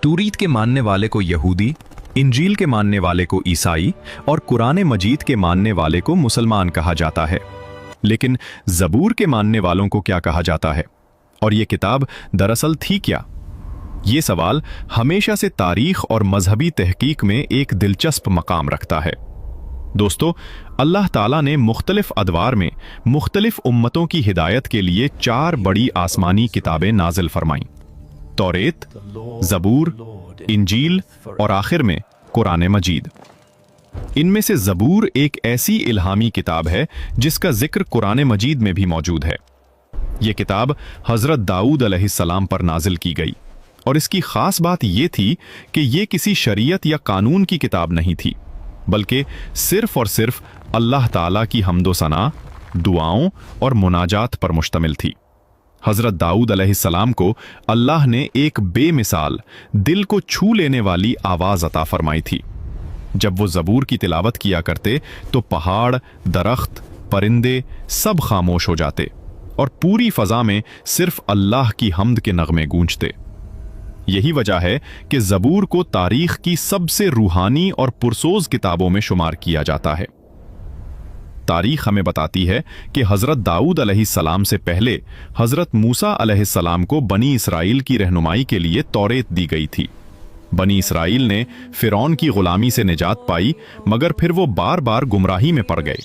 तौरीत के मानने वाले को यहूदी, इंजील के मानने वाले को ईसाई और कुरान मजीद के मानने वाले को मुसलमान कहा जाता है। लेकिन ज़बूर के मानने वालों को क्या कहा जाता है, और ये किताब दरअसल थी क्या? ये सवाल हमेशा से तारीख और मजहबी तहकीक में एक दिलचस्प मकाम रखता है। दोस्तों, अल्लाह ताला ने मुख्तलिफ अदवार में मुख्तलिफ उम्मतों की हिदायत के लिए 4 बड़ी आसमानी किताबें नाजिल फरमाईं: तौरेत, ज़बूर, इंजील और आखिर में कुरान मजीद। इनमें से ज़बूर एक ऐसी इल्हामी किताब है जिसका जिक्र कुरान मजीद में भी मौजूद है। यह किताब हज़रत दाऊद अलैहिस्सलाम पर नाजिल की गई, और इसकी खास बात यह थी कि यह किसी शरीयत या कानून की किताब नहीं थी, बल्कि सिर्फ और सिर्फ अल्लाह ताला की हम्दो सना, दुआओं और मुनाजात पर मुश्तमिल थी। हज़रत दाऊद अलैहिस्सलाम को अल्लाह ने एक बेमिसाल, दिल को छू लेने वाली आवाज़ अता फरमाई थी। जब वो ज़बूर की तिलावत किया करते तो पहाड़, दरख्त, परिंदे सब खामोश हो जाते और पूरी फ़ज़ा में सिर्फ अल्लाह की हम्द के नगमे गूंजते। यही वजह है कि ज़बूर को तारीख़ की सबसे रूहानी और पुरसोज किताबों में शुमार किया जाता है। तारीख़ हमें बताती है कि हज़रत दाऊद अलैहिस्सलाम से पहले हज़रत मूसा अलैहिस्सलाम को बनी इसराइल की रहनुमाई के लिए तौरेत दी गई थी। बनी इसराइल ने फ़िरौन की ग़ुलामी से निजात पाई, मगर फिर वो बार बार गुमराही में पड़ गए।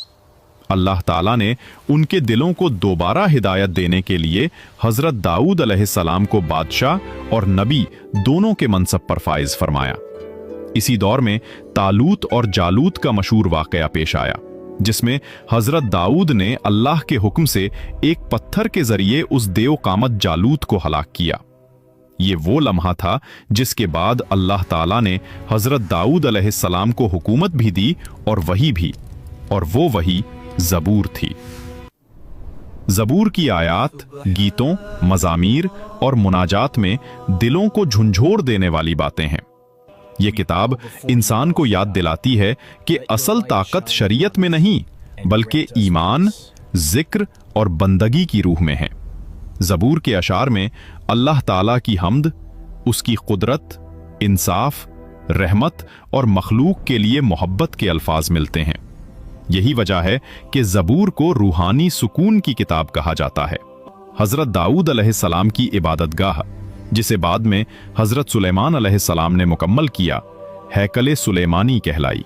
अल्लाह ताला ने उनके दिलों को दोबारा हिदायत देने के लिए हज़रत दाऊद अलैहिस्सलाम को बादशाह और नबी दोनों के मनसब पर फाइज फरमाया। इसी दौर में तालूत और जालूत का मशहूर वाक़या पेश आया, जिसमें हज़रत दाऊद ने अल्लाह के हुक्म से एक पत्थर के जरिए उस देवकामत जालूत को हलाक किया। ये वो लम्हा था जिसके बाद अल्लाह ताला ने हज़रत दाऊद अलैहिस्सलाम को हुकूमत भी दी, और वो वही ज़बूर थी। ज़बूर की आयात, गीतों, मज़ामीर और मुनाजात में दिलों को झुंझोड़ देने वाली बातें हैं। ये किताब इंसान को याद दिलाती है कि असल ताकत शरीयत में नहीं, बल्कि ईमान, जिक्र और बंदगी की रूह में है। ज़बूर के अशार में अल्लाह ताला की हम्द, उसकी कुदरत, इंसाफ, रहमत और मखलूक के लिए मोहब्बत के अल्फाज मिलते हैं। यही वजह है कि ज़बूर को रूहानी सुकून की किताब कहा जाता है। हज़रत दाऊद अलैहिस्सलाम की इबादतगाह, जिसे बाद में हज़रत सुलेमान अलैहिस्सलाम ने मुकम्मल किया, हैकले सुलेमानी कहलाई।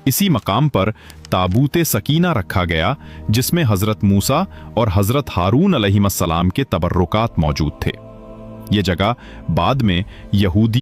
इसी मकाम पर ताबूते सकीना रखा गया, जिसमें हज़रत मूसा और हज़रत हारून अलैहिस्सलाम के तबर्रुकात मौजूद थे। ये जगह बाद में यहूदी